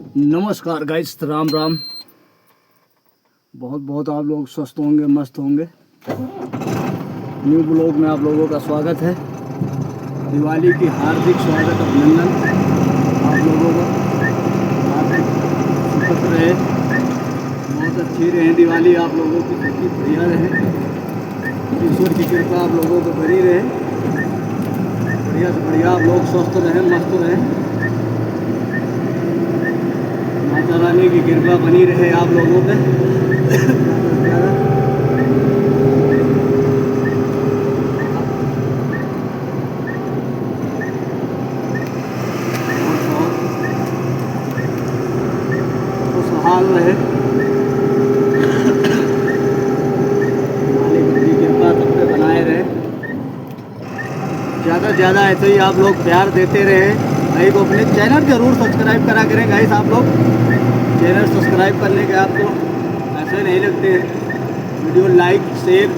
नमस्कार गाइस, राम राम। बहुत बहुत आप लोग स्वस्थ होंगे, मस्त होंगे। न्यू ब्लॉग में आप लोगों का स्वागत है। दिवाली की हार्दिक स्वागत, अभिनंदन आप लोगों को। हार्दिक सुखद रहे, बहुत अच्छी रहे दिवाली आप लोगों की, सबकी बढ़िया रहे। ईश्वर की कृपा आप लोगों को बनी रहे, बढ़िया से बढ़िया आप लोग स्वस्थ रहें, मस्त रहें। माता रानी की कृपा बनी रहे आप लोगों पे। खुशहाल रहे, मालिक की कृपा सब पे बनाए रहे। ज़्यादा से ज़्यादा ऐसे ही आप लोग प्यार देते रहे। भाई को अपने चैनल जरूर सब्सक्राइब करा करें गाइस। आप लोग चैनल सब्सक्राइब करने के आपको पैसे नहीं लगते हैं। वीडियो लाइक शेयर,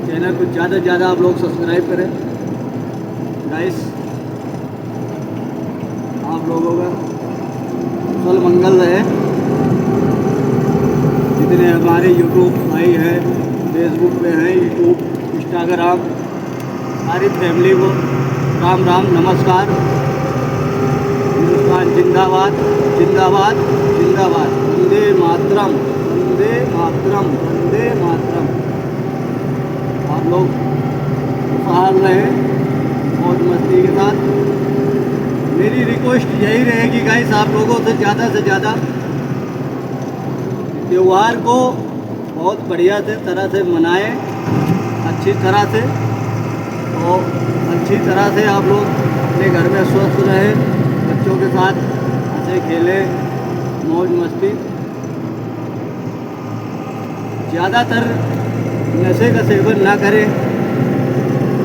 चैनल को ज़्यादा से ज़्यादा आप लोग सब्सक्राइब करें गाइस। आप लोगों का कुशल मंगल रहे। जितने हमारे यूट्यूब भाई हैं, फेसबुक पे हैं, यूट्यूब, इंस्टाग्राम, सारी फैमिली को राम राम, नमस्कार। हिंदुस्तान जिंदाबाद, जिंदाबाद, जिंदाबाद। वंदे मातरम, वंदे मातरम, वंदे मातरम। आप लोग खुशहाल रहे, मौज मस्ती के साथ। मेरी रिक्वेस्ट यही रहेगी गाइस, आप लोगों से ज़्यादा त्यौहार को बहुत बढ़िया से तरह से मनाएं, अच्छी तरह से। और अच्छी तरह से आप लोग अपने घर में स्वस्थ रहें, बच्चों के साथ हंसे खेलें, मौज मस्ती। ज़्यादातर नशे का सेवन ना करें,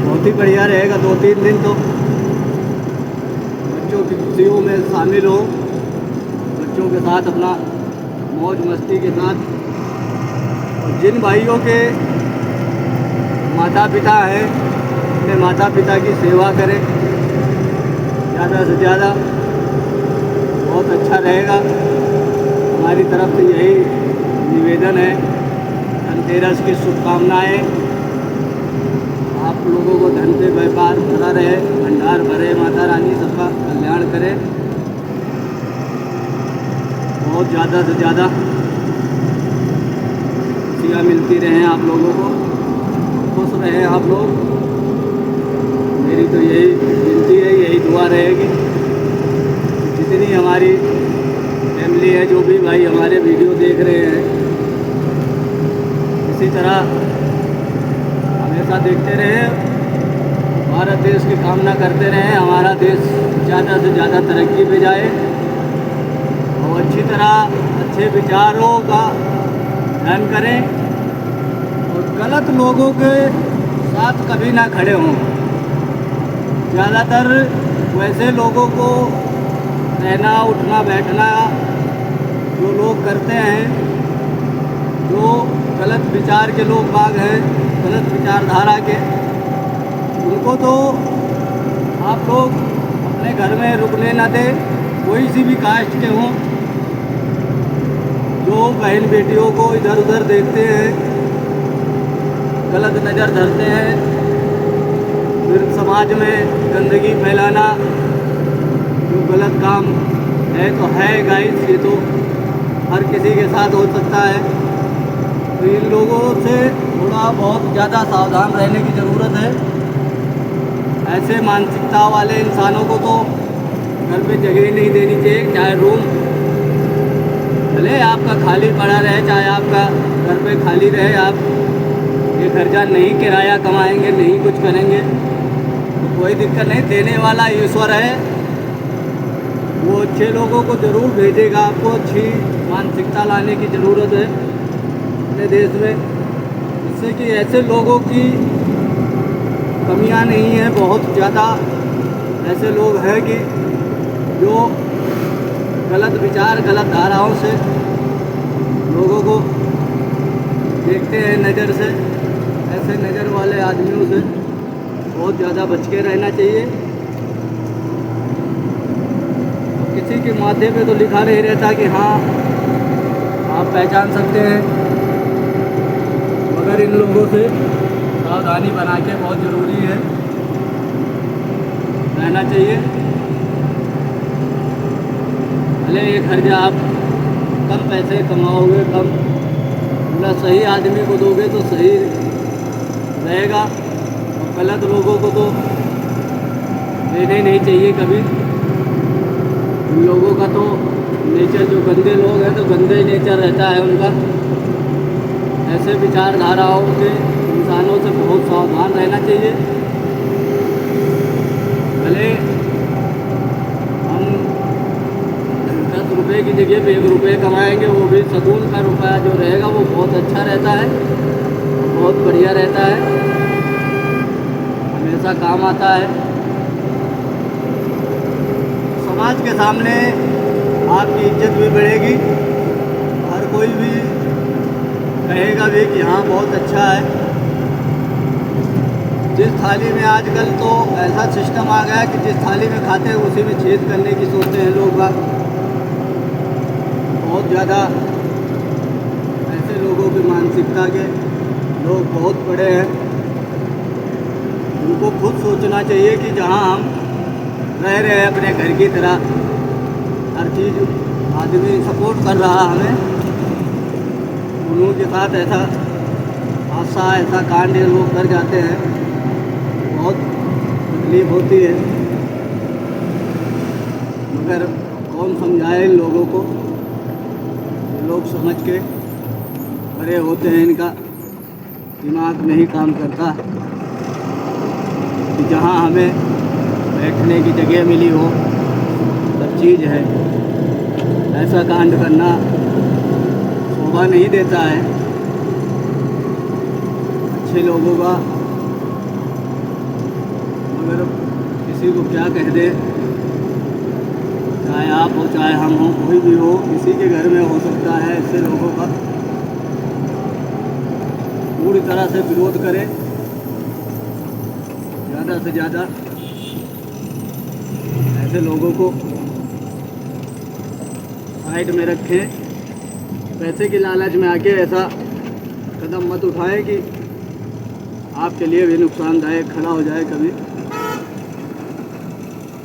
बहुत ही बढ़िया रहेगा। 2-3 दिन तो बच्चों की खुशियों में शामिल हो, बच्चों के साथ अपना मौज मस्ती के साथ। और जिन भाइयों के माता पिता हैं, अपने माता पिता की सेवा करें ज़्यादा से ज़्यादा, बहुत अच्छा रहेगा। हमारी तरफ से यही निवेदन है। धनतेरस की शुभकामनाएँ। आप लोगों को धन से व्यापार भरा रहे, भंडार भरे, माता रानी सबका कल्याण करे। बहुत ज़्यादा से ज़्यादा खुशियाँ मिलती रहें आप लोगों को, खुश रहें आप लोग। मेरी तो यही विनती है, यही दुआ रहेगी। जितनी हमारी फैमिली है, जो भी भाई हमारे वीडियो देख रहे हैं, इसी तरह हमेशा देखते रहें, भारत देश की कामना करते रहें, हमारा देश ज़्यादा से ज़्यादा तरक्की पे जाए और अच्छी तरह अच्छे विचारों का ध्यान करें और गलत लोगों के साथ कभी ना खड़े हों। ज़्यादातर वैसे लोगों को रहना, उठना, बैठना जो लोग करते हैं, जो गलत विचार के लोग बाग हैं, गलत विचारधारा के, उनको तो आप लोग अपने घर में रुकने ना दें। कोई सी भी कास्ट के हों, जो बहन बेटियों को इधर उधर देखते हैं, गलत नज़र धरते हैं, फिर समाज में गंदगी फैलाना, जो गलत काम है तो है गाइस, ये तो हर किसी के साथ हो सकता है। तो इन लोगों से थोड़ा बहुत ज़्यादा सावधान रहने की ज़रूरत है। ऐसे मानसिकता वाले इंसानों को तो घर पे जगह नहीं देनी चाहिए। चाहे रूम भले आपका खाली पड़ा रहे, चाहे आपका घर पे खाली रहे, आप ये खर्चा नहीं, किराया कमाएंगे, नहीं कुछ करेंगे तो कोई दिक्कत नहीं। देने वाला ईश्वर है, वो अच्छे लोगों को ज़रूर भेजेगा। आपको अच्छी मानसिकता लाने की ज़रूरत है अपने देश में, जिससे कि ऐसे लोगों की कमियां नहीं है। बहुत ज़्यादा ऐसे लोग हैं कि जो गलत विचार, गलत धाराओं से लोगों को देखते हैं नज़र से। ऐसे नज़र वाले आदमियों से बहुत ज़्यादा बच के रहना चाहिए। किसी के माथे पे तो लिखा नहीं रहता कि हाँ आप पहचान सकते हैं, मगर इन लोगों से सावधानी बना के बहुत ज़रूरी है रहना चाहिए। भले ये खर्चा आप कम पैसे कमाओगे, कम मतलब सही आदमी को दोगे तो सही रहेगा, और गलत लोगों को तो देने ही नहीं चाहिए कभी। उन लोगों का तो नेचर, जो गंदे लोग हैं तो गंदे ही नेचर रहता है उनका। ऐसे विचारधाराओं के इंसानों से बहुत सावधान रहना चाहिए। भले हम 10 रुपये की जगह पे 1 रुपये कमाएंगे, वो भी सुकून का रुपया जो रहेगा वो बहुत अच्छा रहता है, बहुत बढ़िया रहता है, हमेशा काम आता है। समाज के सामने आपकी इज्जत भी बढ़ेगी, हर कोई भी कहेगा भी कि हाँ बहुत अच्छा है। जिस थाली में आजकल तो ऐसा सिस्टम आ गया है कि जिस थाली में खाते हैं उसी में छेद करने की सोचते हैं लोग बाग। बहुत ज़्यादा ऐसे लोगों की मानसिकता के लोग बहुत बड़े हैं। उनको खुद सोचना चाहिए कि जहाँ हम रह रहे हैं अपने घर की तरह, हर चीज़ आदमी सपोर्ट कर रहा हमें, उन्हों के साथ ऐसा हादसा, ऐसा कांड ये लोग कर जाते हैं, बहुत तकलीफ होती है। मगर कौन समझाए इन लोगों को, लोग समझ के बड़े होते हैं, इनका दिमाग नहीं काम करता कि जहाँ हमें बैठने की जगह मिली हो, सब चीज़ है, ऐसा कांड करना शोभा नहीं देता है अच्छे लोगों का। मगर किसी को क्या कह दे, चाहे आप हो चाहे हम हो, कोई भी हो, किसी के घर में हो सकता है ऐसे लोगों का पूरी तरह से विरोध करें, ज़्यादा से ज़्यादा ऐसे लोगों को साइड में रखें। पैसे की लालच में आके ऐसा कदम मत उठाएं कि आपके लिए भी नुकसानदायक खड़ा हो जाए कभी।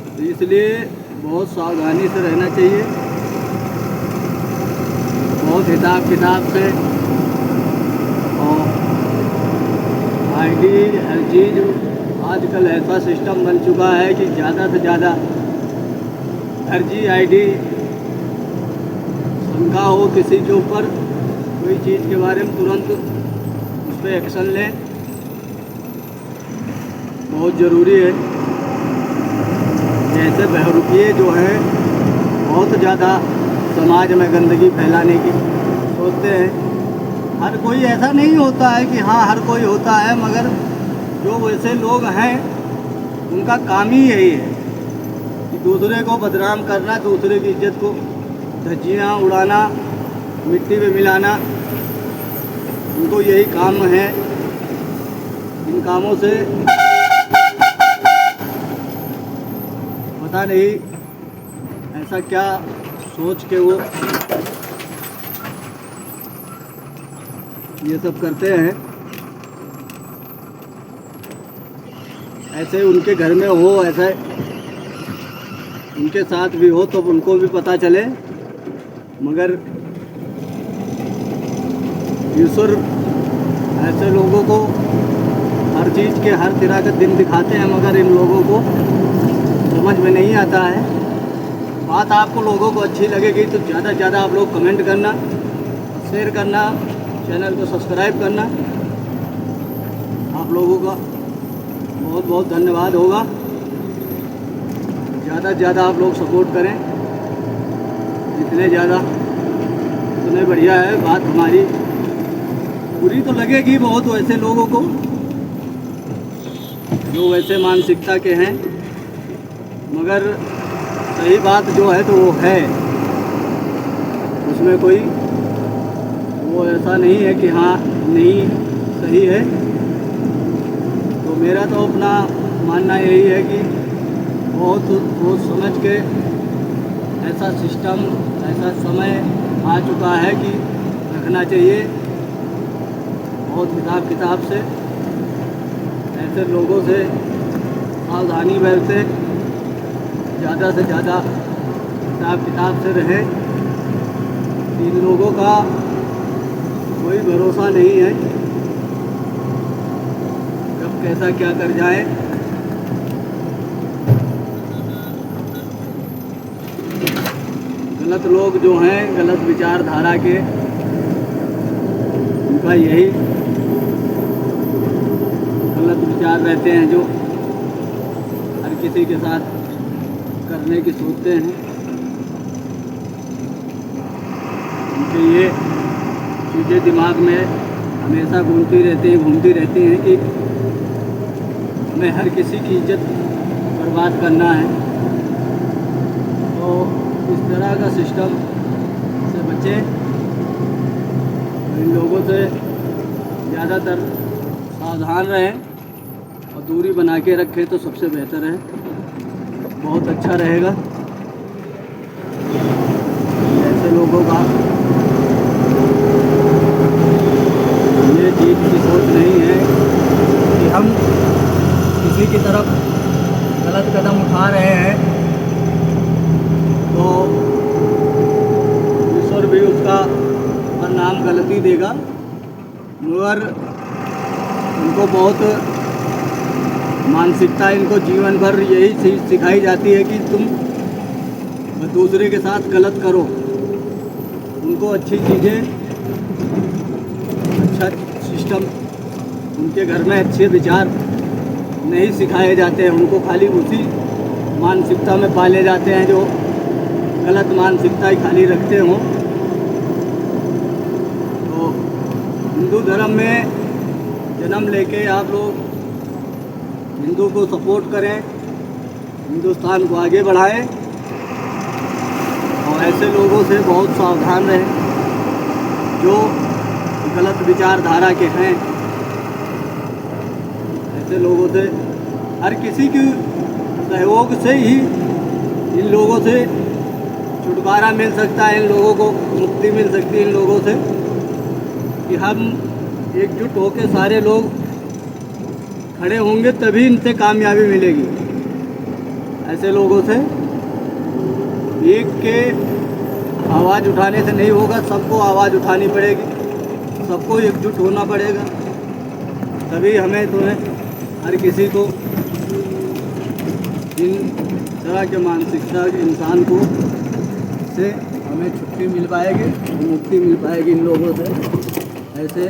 तो इसलिए बहुत सावधानी से रहना चाहिए, बहुत हिसाब किताब से, और आईडी हर चीज़ आजकल ऐसा सिस्टम बन चुका है कि ज़्यादा से ज़्यादा फर्जी आईडी, शंका हो किसी के ऊपर कोई चीज़ के बारे में, तुरंत उस पर एक्शन लें, बहुत ज़रूरी है। जैसे बहरूपिये जो हैं बहुत ज़्यादा समाज में गंदगी फैलाने की सोचते हैं। हर कोई ऐसा नहीं होता है कि हाँ हर कोई होता है, मगर जो वैसे लोग हैं उनका काम ही यही है कि दूसरे को बदनाम करना, दूसरे की इज्जत को धज्जियाँ उड़ाना, मिट्टी में मिलाना, उनको यही काम है। इन कामों से पता नहीं ऐसा क्या सोच के वो ये सब करते हैं। ऐसे उनके घर में हो, ऐसे उनके साथ भी हो तो उनको भी पता चले, मगर ईश्वर ऐसे लोगों को हर चीज़ के हर तरह के दिन दिखाते हैं, मगर इन लोगों को समझ में नहीं आता है। बात आपको लोगों को अच्छी लगेगी तो ज़्यादा से ज़्यादा आप लोग कमेंट करना, शेयर करना, चैनल को सब्सक्राइब करना। आप लोगों का बहुत बहुत धन्यवाद होगा। ज़्यादा से ज़्यादा आप लोग सपोर्ट करें, जितने ज़्यादा उतने बढ़िया है। बात हमारी बुरी तो लगेगी बहुत वैसे लोगों को जो वैसे मानसिकता के हैं, मगर सही बात जो है तो वो है, उसमें कोई वो ऐसा नहीं है कि हाँ नहीं सही है। तो मेरा तो अपना मानना यही है कि बहुत सोच समझ के ऐसा सिस्टम, ऐसा समय आ चुका है कि रखना चाहिए बहुत हिसाब किताब से। ऐसे लोगों से सावधानी बरते, ज़्यादा से ज़्यादा हिसाब किताब से रहे। इन लोगों का कोई भरोसा नहीं है, कब कैसा क्या कर जाए। गलत लोग जो हैं, गलत विचारधारा के, उनका यही गलत विचार रहते हैं जो हर किसी के साथ करने की सोचते हैं। उनके ये चीज़ें दिमाग में हमेशा घूमती रहती हैं कि हमें हर किसी की इज्जत बर्बाद करना है। तो इस तरह का सिस्टम से बचें, इन लोगों से ज़्यादातर सावधान रहें और दूरी बना के रखें तो सबसे बेहतर है, बहुत अच्छा रहेगा। ऐसे लोगों का ये चीज़ की सोच नहीं है कि हम किसी की तरफ गलत कदम उठा रहे हैं तो ईश्वर भी उसका परिणाम गलती देगा। मगर उनको बहुत मानसिकता, इनको जीवन भर यही चीज़ सिखाई जाती है कि तुम दूसरे के साथ गलत करो। उनको अच्छी चीज़ें, अच्छा सिस्टम, उनके घर में अच्छे विचार नहीं सिखाए जाते हैं। उनको खाली उसी मानसिकता में पाले जाते हैं जो गलत मानसिकता ही खाली रखते हों। तो हिंदू धर्म में जन्म लेके आप लोग हिंदू को सपोर्ट करें, हिंदुस्तान को आगे बढ़ाएं और ऐसे लोगों से बहुत सावधान रहें जो गलत विचारधारा के हैं। ऐसे लोगों से हर किसी के सहयोग से ही इन लोगों से छुटकारा मिल सकता है, इन लोगों को मुक्ति मिल सकती है इन लोगों से, कि हम एकजुट होकर सारे लोग खड़े होंगे तभी इनसे कामयाबी मिलेगी। ऐसे लोगों से एक के आवाज़ उठाने से नहीं होगा, सबको आवाज़ उठानी पड़ेगी, सबको एकजुट होना पड़ेगा, तभी हमें हर किसी को इन तरह के मानसिकता के इंसान को से हमें छुट्टी मिल पाएगी, मुक्ति मिल पाएगी इन लोगों से। ऐसे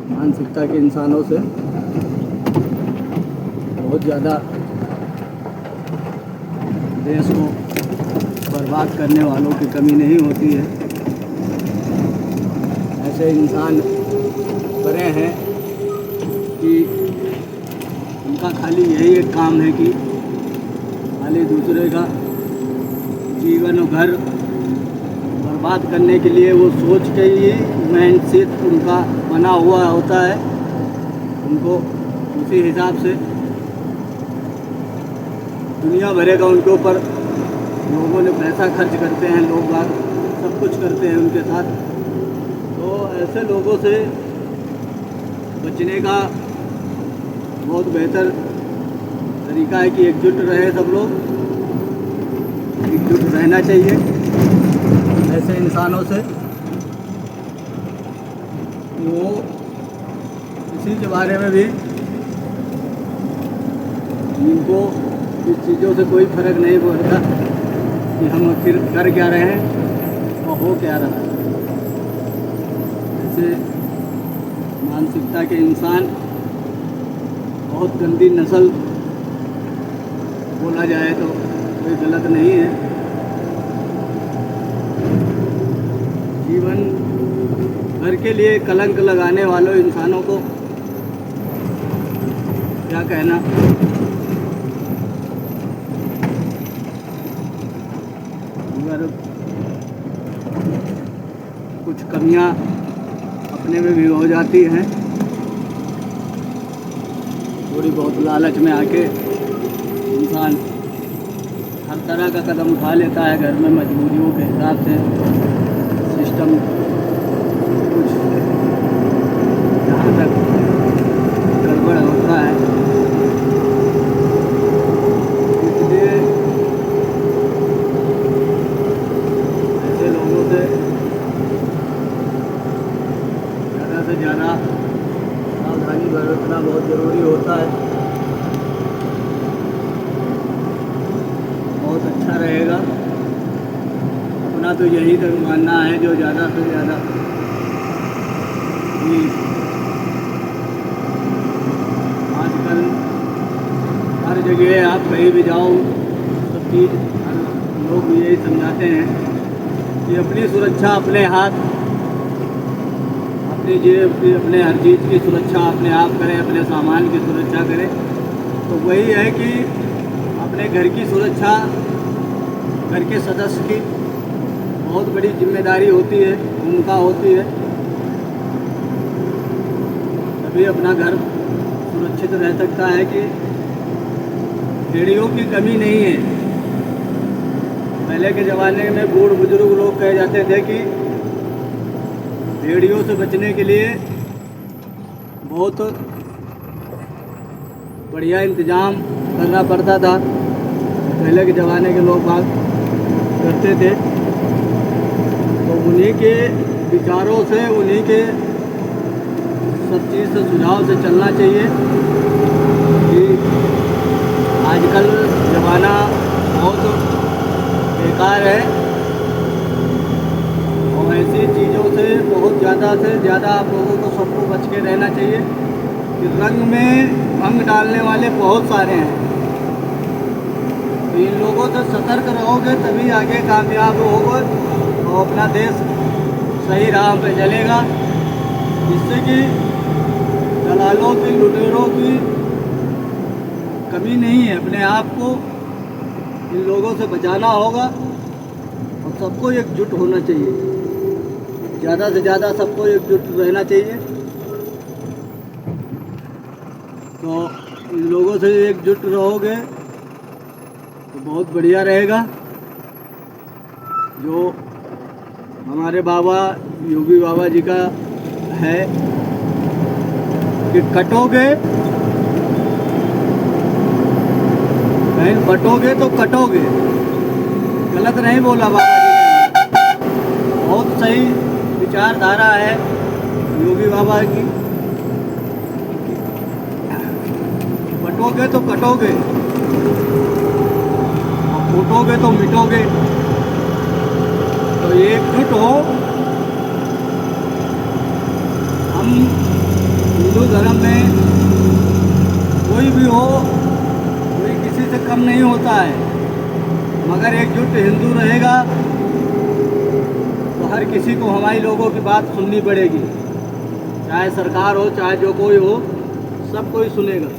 मानसिकता के इंसानों से बहुत ज़्यादा देश को बर्बाद करने वालों की कमी नहीं होती है। ऐसे इंसान बड़े हैं कि उनका खाली यही एक काम है कि खाली दूसरे का जीवन और घर बर्बाद करने के लिए वो सोच के ही माइंडसेट उनका बना हुआ होता है। उनको उसी हिसाब से दुनिया भरेगा उनके ऊपर, लोगों ने पैसा खर्च करते हैं, लोग बाग सब कुछ करते हैं उनके साथ। तो ऐसे लोगों से बचने का बहुत बेहतर तरीका है कि एकजुट रहे सब लोग, एकजुट रहना चाहिए ऐसे इंसानों से। वो इसी के बारे में भी इनको इस चीज़ों से कोई फर्क नहीं पड़ता कि हम आखिर कर क्या रहे हैं और हो क्या रहा है। ऐसे मानसिकता के इंसान बहुत गंदी नस्ल बोला जाए तो कोई गलत नहीं है। जीवन भर के लिए कलंक लगाने वालों इंसानों को क्या कहना। अगर कुछ कमियां अपने में भी हो जाती हैं, थोड़ी बहुत लालच में आके इंसान तरह का कदम उठा लेता है घर में मजबूरियों के हिसाब से सिस्टम कुछ जहाँ तक गड़बड़ होता है, इसलिए ऐसे लोगों से ज़्यादा सावधानी बरतना बहुत ज़रूरी होता है। बहुत अच्छा रहेगा। अपना तो यही तक मानना है जो ज़्यादा से ज़्यादा आजकल हर जगह आप कहीं भी जाओ सब चीज़ हर लोग यही समझाते हैं कि अपनी सुरक्षा अपने हाथ, अपनी जेब की, अपने हर चीज़ की सुरक्षा अपने आप करें, अपने सामान की सुरक्षा करें। तो वही है कि अपने घर की सुरक्षा घर के सदस्य की बहुत बड़ी जिम्मेदारी होती है, भूमिका होती है, तभी अपना घर सुरक्षित रह सकता है। कि भेड़ियों की कमी नहीं है। पहले के ज़माने में बूढ़ बुजुर्ग लोग कहे जाते थे कि भेड़ियों से बचने के लिए बहुत बढ़िया इंतज़ाम करना पड़ता था। पहले के ज़माने के लोग बात करते थे, तो उन्हीं के विचारों से, उन्हीं के सब चीज़ से, सुझाव से चलना चाहिए। कि आजकल ज़माना बहुत बेकार है और ऐसी चीज़ों से बहुत ज़्यादा से ज़्यादा आप लोगों को सबको बच के रहना चाहिए। कि रंग में भंग डालने वाले बहुत सारे हैं, तो इन लोगों से सतर्क रहोगे तभी आगे कामयाब होगे और अपना देश सही राह पे चलेगा। जिससे कि दलालों की, लुटेरों की कमी नहीं है। अपने आप को इन लोगों से बचाना होगा और सबको एकजुट होना चाहिए। ज़्यादा से ज़्यादा सबको एकजुट रहना चाहिए। तो इन लोगों से एकजुट रहोगे तो बहुत बढ़िया रहेगा। जो हमारे बाबा योगी बाबा जी का है कि कटोगे कहीं बटोगे तो कटोगे। गलत नहीं बोला बाबा जी ने, बहुत सही विचारधारा है योगी बाबा की। बटोगे तो कटोगे और फूटोगे तो मिटोगे। तो एकजुट हो। हम हिंदू धर्म में कोई भी हो, कोई किसी से कम नहीं होता है, मगर एकजुट हिंदू रहेगा तो हर किसी को हमारी लोगों की बात सुननी पड़ेगी। चाहे सरकार हो, चाहे जो कोई हो, सब कोई सुनेगा।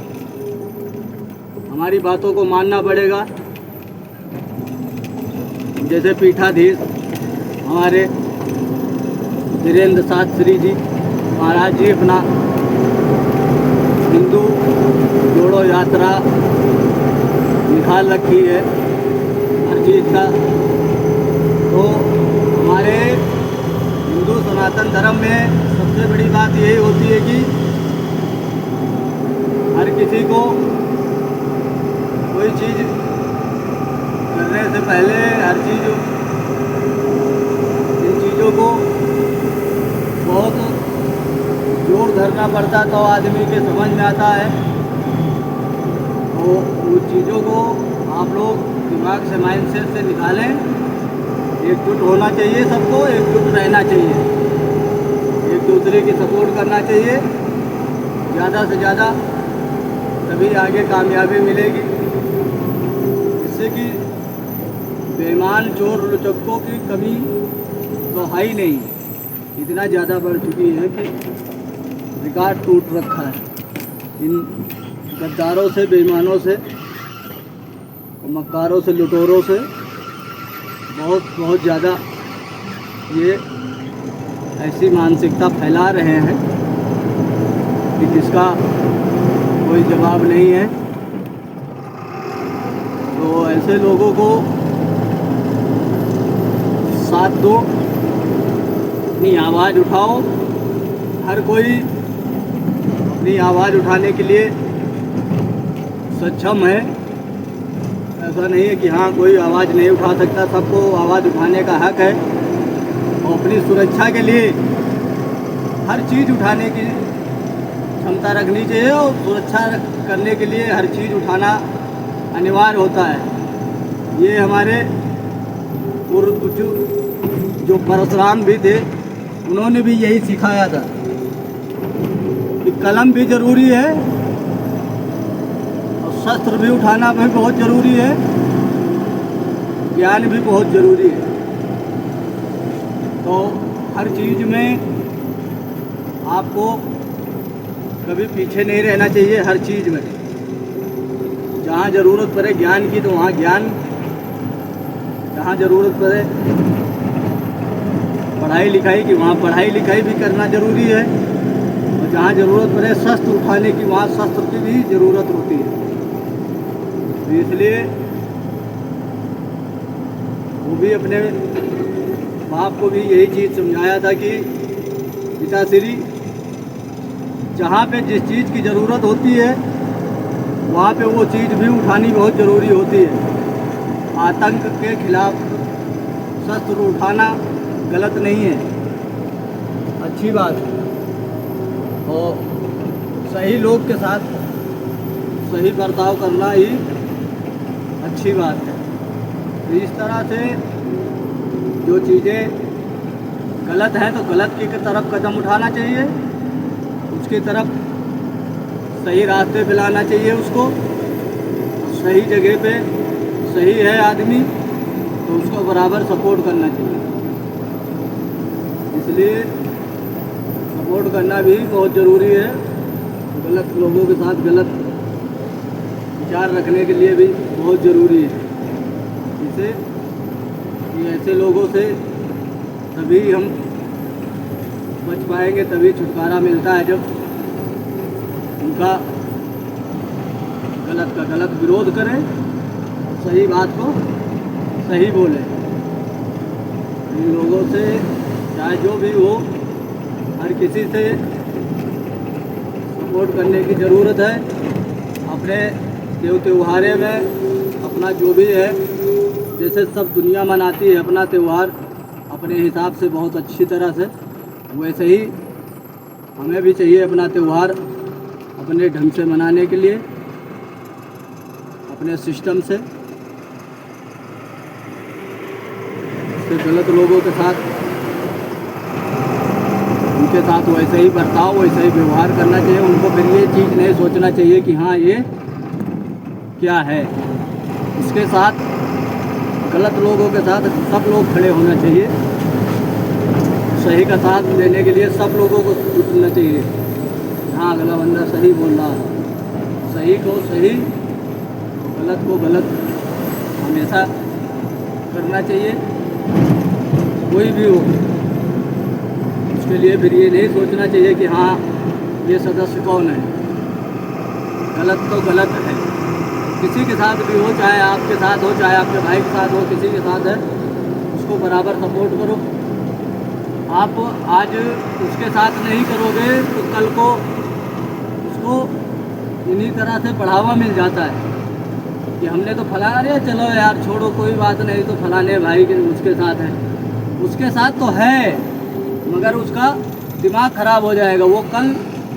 हमारी बातों को मानना पड़ेगा। जैसे पीठाधीश हमारे वीरेंद्र शास्त्री जी महाराज जी अपना हिंदू जोड़ो यात्रा निकाल रखी है हर चीज़ का। तो हमारे हिंदू सनातन धर्म में सबसे बड़ी बात यही होती है कि हर किसी को कोई चीज़ करने से पहले हर चीज़, इन चीज़ों को बहुत जोर धरना पड़ता तो आदमी के समझ में आता है। तो उन चीज़ों को आप लोग दिमाग से, माइंडसेट से निकालें। एकजुट होना चाहिए, सबको एकजुट रहना चाहिए, एक दूसरे की सपोर्ट करना चाहिए ज़्यादा से ज़्यादा, तभी आगे कामयाबी मिलेगी। इससे कि बेईमान चोर लुचक्कों की कमी तो है ही नहीं, इतना ज़्यादा बढ़ चुकी है कि रिकॉर्ड टूट रखा है इन गद्दारों से, बेईमानों से, मक्कारों से, लुटेरों से। बहुत ज़्यादा ये ऐसी मानसिकता फैला रहे हैं कि जिसका कोई जवाब नहीं है। तो तो ऐसे लोगों को साथ दो, अपनी आवाज़ उठाओ। हर कोई अपनी आवाज़ उठाने के लिए सक्षम है। ऐसा नहीं है कि हाँ कोई आवाज़ नहीं उठा सकता, सबको आवाज़ उठाने का हक है। और अपनी सुरक्षा के लिए हर चीज़ उठाने की क्षमता रखनी चाहिए और सुरक्षा करने के लिए हर चीज़ उठाना अनिवार्य होता है। ये हमारे पूर्व जो परशुराम भी थे, उन्होंने भी यही सिखाया था कि कलम भी ज़रूरी है और शस्त्र भी उठाना भी बहुत ज़रूरी है, ज्ञान भी बहुत ज़रूरी है। तो हर चीज़ में आपको कभी पीछे नहीं रहना चाहिए। हर चीज़ में जहाँ ज़रूरत पड़े ज्ञान की तो वहाँ ज्ञान, जहाँ ज़रूरत पड़े पढ़ाई लिखाई की वहाँ पढ़ाई लिखाई भी करना ज़रूरी है। और जहाँ ज़रूरत पड़े शस्त्र उठाने की वहाँ शस्त्र की भी ज़रूरत होती है। तो इसलिए वो भी अपने बाप को भी यही चीज़ समझाया था कि पिताश्री, जहाँ पे जिस चीज़ की ज़रूरत होती है वहाँ पे वो चीज़ भी उठानी बहुत ज़रूरी होती है। आतंक के खिलाफ शस्त्र उठाना गलत नहीं है, अच्छी बात है। और सही लोग के साथ सही बर्ताव करना ही अच्छी बात है। तो इस तरह से जो चीज़ें गलत हैं तो गलत की तरफ कदम उठाना चाहिए, उसकी तरफ सही रास्ते पे लाना चाहिए उसको। सही जगह पे सही है आदमी तो उसको बराबर सपोर्ट करना चाहिए। इसलिए सपोर्ट करना भी बहुत ज़रूरी है। गलत लोगों के साथ गलत विचार रखने के लिए भी बहुत ज़रूरी है। जिससे कि ऐसे लोगों से तभी हम बच पाएंगे, तभी छुटकारा मिलता है जब उनका गलत का गलत विरोध करें, सही बात को सही बोलें। इन लोगों से चाहे जो भी हो, हर किसी से सपोर्ट करने की ज़रूरत है। अपने त्योहारे में अपना जो भी है, जैसे सब दुनिया मनाती है अपना त्यौहार अपने हिसाब से बहुत अच्छी तरह से, वैसे ही हमें भी चाहिए अपना त्यौहार अपने ढंग से मनाने के लिए, अपने सिस्टम से। इससे गलत लोगों के साथ उनके साथ वैसे ही बर्ताव, वैसे ही व्यवहार करना चाहिए। उनको फिर ये चीज़ नहीं सोचना चाहिए कि हाँ ये क्या है। इसके साथ गलत लोगों के साथ सब लोग खड़े होना चाहिए। सही का साथ देने के लिए सब लोगों को जुटना चाहिए। हाँ अगला बंदा सही बोल रहा है, सही को सही, गलत को गलत हमेशा करना चाहिए, कोई भी हो। उसके लिए फिर ये नहीं सोचना चाहिए कि हाँ ये सदस्य कौन है। गलत तो गलत है, किसी के साथ भी हो, चाहे आपके साथ हो, चाहे आपके भाई के साथ हो, किसी के साथ है, उसको बराबर सपोर्ट करो। आप आज उसके साथ नहीं करोगे तो कल को उसको इन्हीं तरह से बढ़ावा मिल जाता है कि हमने तो फला, अरे चलो यार छोड़ो कोई बात नहीं, तो फलाने भाई के उसके साथ है। उसके साथ तो है मगर उसका दिमाग खराब हो जाएगा, वो कल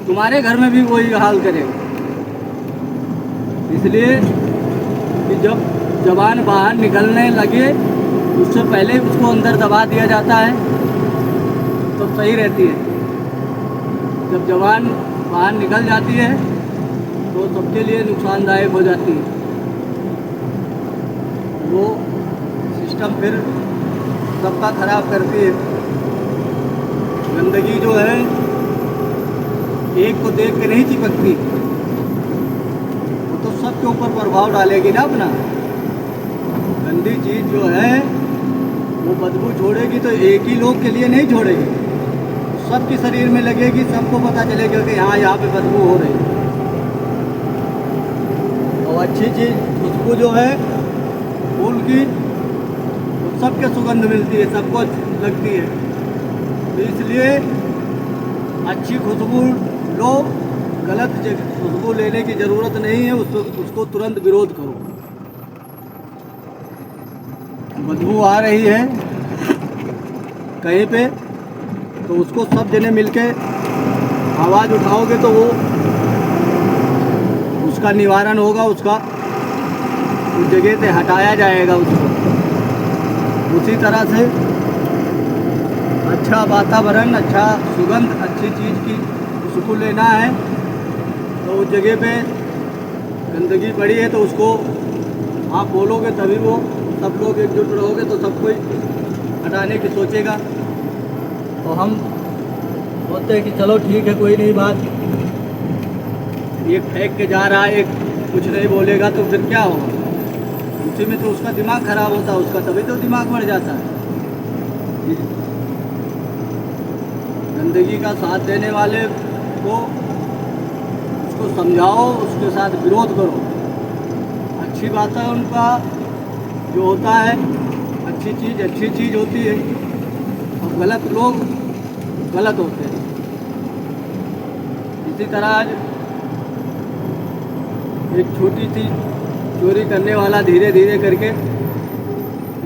तुम्हारे घर में भी वही हाल करेगा। इसलिए कि जब जवान बाहर निकलने लगे उससे पहले उसको अंदर दबा दिया जाता है तो सही रहती है। जब जवान बाहर निकल जाती है तो सबके लिए नुकसानदायक हो जाती है। वो सिस्टम फिर सबका खराब करती है। गंदगी जो है एक को देख के नहीं चिपकती, वो तो सबके ऊपर प्रभाव डालेगी ना अपना। गंदी चीज़ जो है वो बदबू छोड़ेगी तो एक ही लोग के लिए नहीं छोड़ेगी, सबके शरीर में लगेगी, सबको पता चलेगा कि हाँ यहाँ पे बदबू हो रही है। और अच्छी चीज़ खुशबू जो है फूल की तो सबके सुगंध मिलती है, सबको लगती है। तो इसलिए अच्छी खुशबू लो, गलत खुशबू लेने की ज़रूरत नहीं है। उसको तुरंत विरोध करो। बदबू आ रही है कहीं पे तो उसको सब जने मिलके आवाज़ उठाओगे तो वो उसका निवारण होगा, उसका उस जगह से हटाया जाएगा उसको। उसी तरह से अच्छा वातावरण, अच्छा सुगंध, अच्छी चीज़ की उसको लेना है। तो उस जगह पे गंदगी पड़ी है तो उसको आप बोलोगे तभी वो सब लोग एकजुट रहोगे तो सब कोई हटाने की सोचेगा। तो हम सोचते हैं कि चलो ठीक है, कोई नहीं बात, एक फेंक के जा रहा है, एक कुछ नहीं बोलेगा तो फिर क्या होगा? उसी में तो उसका दिमाग खराब होता है, उसका तभी तो दिमाग बढ़ जाता है। गंदगी का साथ देने वाले को उसको समझाओ, उसके साथ विरोध करो। अच्छी बात है, उनका जो होता है अच्छी चीज़ होती है, और गलत लोग गलत होते हैं। इसी तरह आज एक छोटी सी चोरी करने वाला धीरे धीरे करके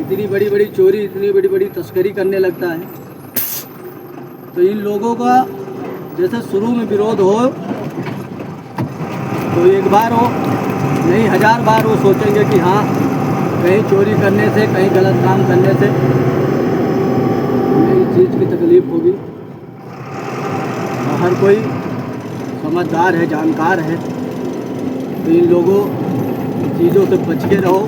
इतनी बड़ी बड़ी चोरी, इतनी बड़ी बड़ी तस्करी करने लगता है। तो इन लोगों का जैसे शुरू में विरोध हो तो एक बार हो नहीं 1000 बार वो सोचेंगे कि हाँ कहीं चोरी करने से, कहीं गलत काम करने से हमें इस चीज़ की तकलीफ़ होगी। और हर कोई समझदार है, जानकार है। तो इन लोगों चीज़ों से बच के रहो।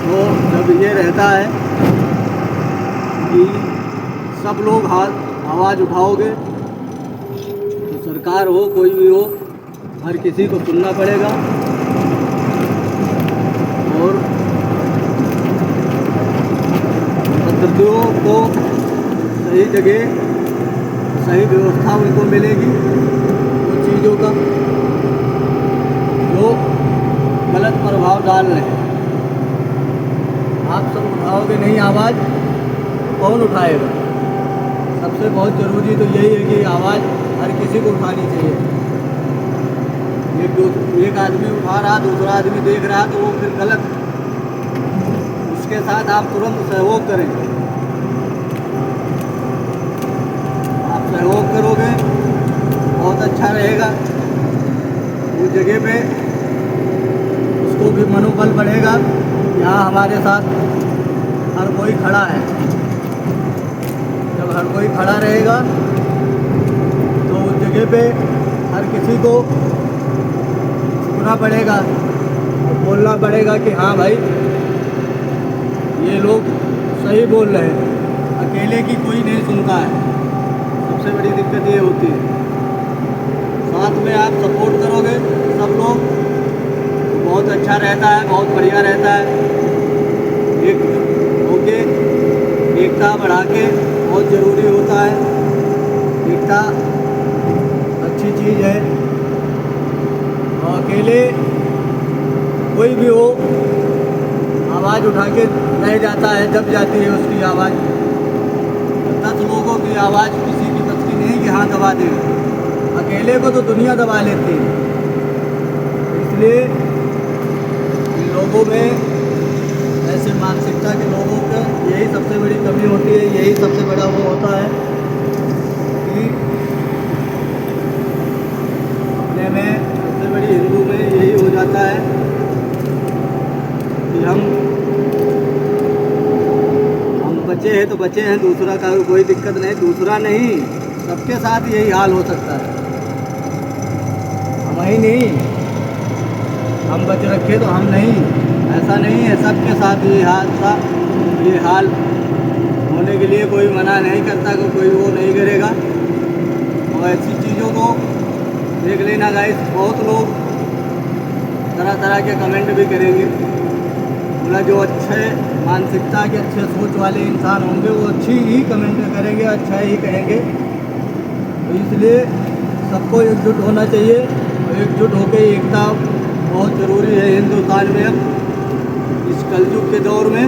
तो जब ये रहता है कि सब लोग आवाज़ उठाओगे तो सरकार हो कोई भी हो, हर किसी को सुनना पड़ेगा। और पत्रकारों को सही जगह, सही व्यवस्था उनको मिलेगी उन चीज़ों का जो गलत प्रभाव डाल रहे हैं। आप सब उठाओगे नहीं आवाज़, कौन उठाएगा? सबसे बहुत ज़रूरी तो यही है कि आवाज़ हर किसी को उठानी चाहिए। एक आदमी उठा रहा, दूसरा आदमी देख रहा तो वो फिर गलत, उसके साथ आप तुरंत सहयोग करें। आप सहयोग करोगे बहुत अच्छा रहेगा। उस जगह पे उसको भी मनोबल बढ़ेगा, यहाँ हमारे साथ हर कोई खड़ा है। जब हर कोई खड़ा रहेगा तो उस जगह पे हर किसी को झुकना पड़ेगा, बोलना पड़ेगा कि हाँ भाई ये लोग सही बोल रहे हैं। अकेले की कोई नहीं सुनता है, सबसे बड़ी दिक्कत ये होती है। साथ में आप सपोर्ट करोगे सब लोग तो बहुत अच्छा रहता है, बहुत बढ़िया रहता है। एक होके एकता बढ़ा के बहुत ज़रूरी होता है। एकता अच्छी चीज़ है। और अकेले कोई भी हो आवाज़ उठा के रह जाता है, दब जाती है उसकी आवाज़। 10 लोगों की आवाज़ किसी की बस की नहीं कि हाँ दबा दे, अकेले को तो दुनिया दबा लेती है। इसलिए इन लोगों में, ऐसे मानसिकता के लोगों का यही सबसे बड़ी कमी होती है, यही सबसे बड़ा वो होता है कि अपने में, सबसे बड़ी हिंदू में यही हो जाता है कि हम बचे हैं तो बचे हैं, दूसरा का कोई दिक्कत नहीं। दूसरा नहीं, सबके साथ यही हाल हो सकता है। हम ही नहीं, हम बच रखे तो हम नहीं, ऐसा नहीं है। सबके साथ ये हाल होने के लिए कोई मना नहीं करता, कोई वो नहीं करेगा। और ऐसी चीज़ों को देख लेना गाइस, बहुत लोग तरह तरह के कमेंट भी करेंगे। बोला जो अच्छे मानसिकता के, अच्छे सोच वाले इंसान होंगे वो अच्छी ही कमेंट करेंगे, अच्छा ही कहेंगे। तो इसलिए सबको एकजुट होना चाहिए, और एकजुट होकर एकता बहुत ज़रूरी है। वर्तमान में अब इस कलयुग के दौर में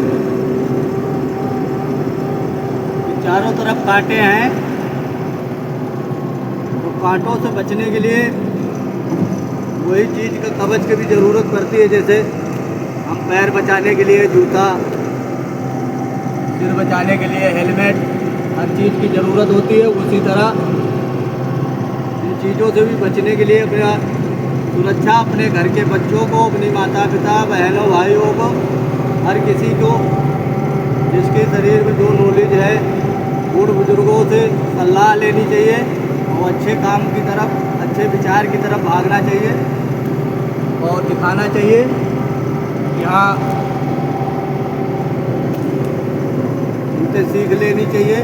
चारों तरफ कांटे हैं, तो कांटों से बचने के लिए वही चीज़ का कवच की भी ज़रूरत पड़ती है। जैसे हम पैर बचाने के लिए जूता, सिर बचाने के लिए हेलमेट, हर चीज़ की ज़रूरत होती है। उसी तरह इन चीज़ों से भी बचने के लिए अपना सुरक्षा अपने घर के बच्चों को, अपनी माता पिता, बहनों भाइयों को, हर किसी को जिसके शरीर में जो नॉलेज है बूढ़ बुजुर्गों से सलाह लेनी चाहिए और अच्छे काम की तरफ, अच्छे विचार की तरफ भागना चाहिए और दिखाना चाहिए कि हाँ, उनसे सीख लेनी चाहिए।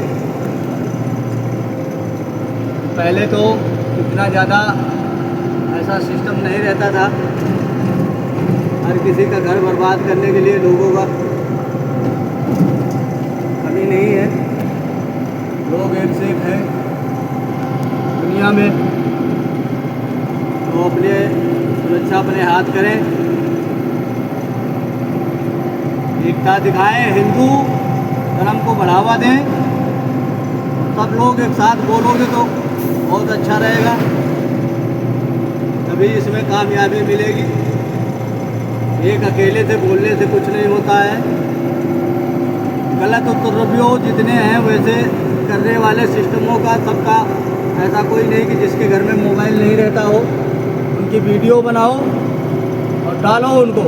पहले तो इतना ज़्यादा ऐसा सिस्टम नहीं रहता था, हर किसी का घर बर्बाद करने के लिए लोगों का कमी नहीं है। लोग एक से एक हैं दुनिया में, तो अपने सुरक्षा अपने हाथ करें, एकता दिखाएं, हिंदू धर्म को बढ़ावा दें। सब लोग एक साथ बोलोगे तो बहुत अच्छा रहेगा, तभी इसमें कामयाबी मिलेगी। एक अकेले से बोलने से कुछ नहीं होता है। गलत उत्तरव्यो जितने हैं वैसे करने वाले सिस्टमों का सबका ऐसा कोई नहीं कि जिसके घर में मोबाइल नहीं रहता हो, उनकी वीडियो बनाओ और डालो उनको।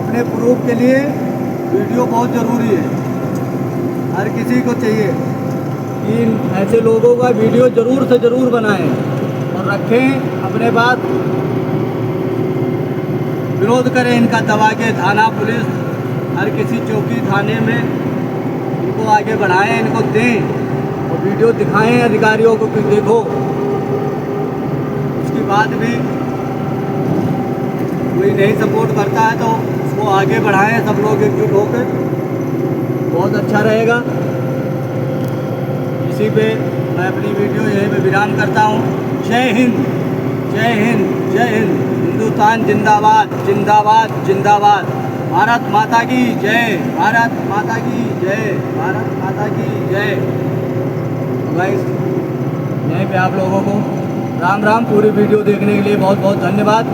अपने प्रूफ के लिए वीडियो बहुत ज़रूरी है, हर किसी को चाहिए कि इन ऐसे लोगों का वीडियो ज़रूर से ज़रूर बनाएं और रखें अपने पास। विरोध करें इनका दबा के, थाना पुलिस हर किसी चौकी थाने में इनको आगे बढ़ाएं, इनको दें और वीडियो दिखाएं अधिकारियों को कि देखो। उसके बाद भी कोई नहीं सपोर्ट करता है तो उसको आगे बढ़ाएं, सब लोग एकजुट होकर, बहुत अच्छा रहेगा। इसी पे मैं अपनी वीडियो यहीं पे विराम करता हूँ। जय हिंद, जय हिंद, जय हिंद। हिंदुस्तान जिंदाबाद, जिंदाबाद, जिंदाबाद। भारत माता की जय, भारत माता की जय, भारत माता की जय। गाइस, यहीं पे आप लोगों को राम राम। पूरी वीडियो देखने के लिए बहुत बहुत धन्यवाद।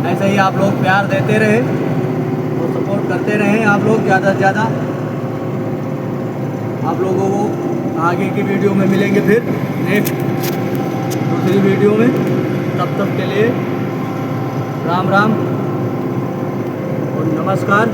ऐसे ही आप लोग प्यार देते रहे और सपोर्ट करते रहें आप लोग ज़्यादा से ज़्यादा। आप लोगों को आगे की वीडियो में मिलेंगे फिर नेक्स्ट दूसरी वीडियो में। तब तक के लिए राम राम और नमस्कार।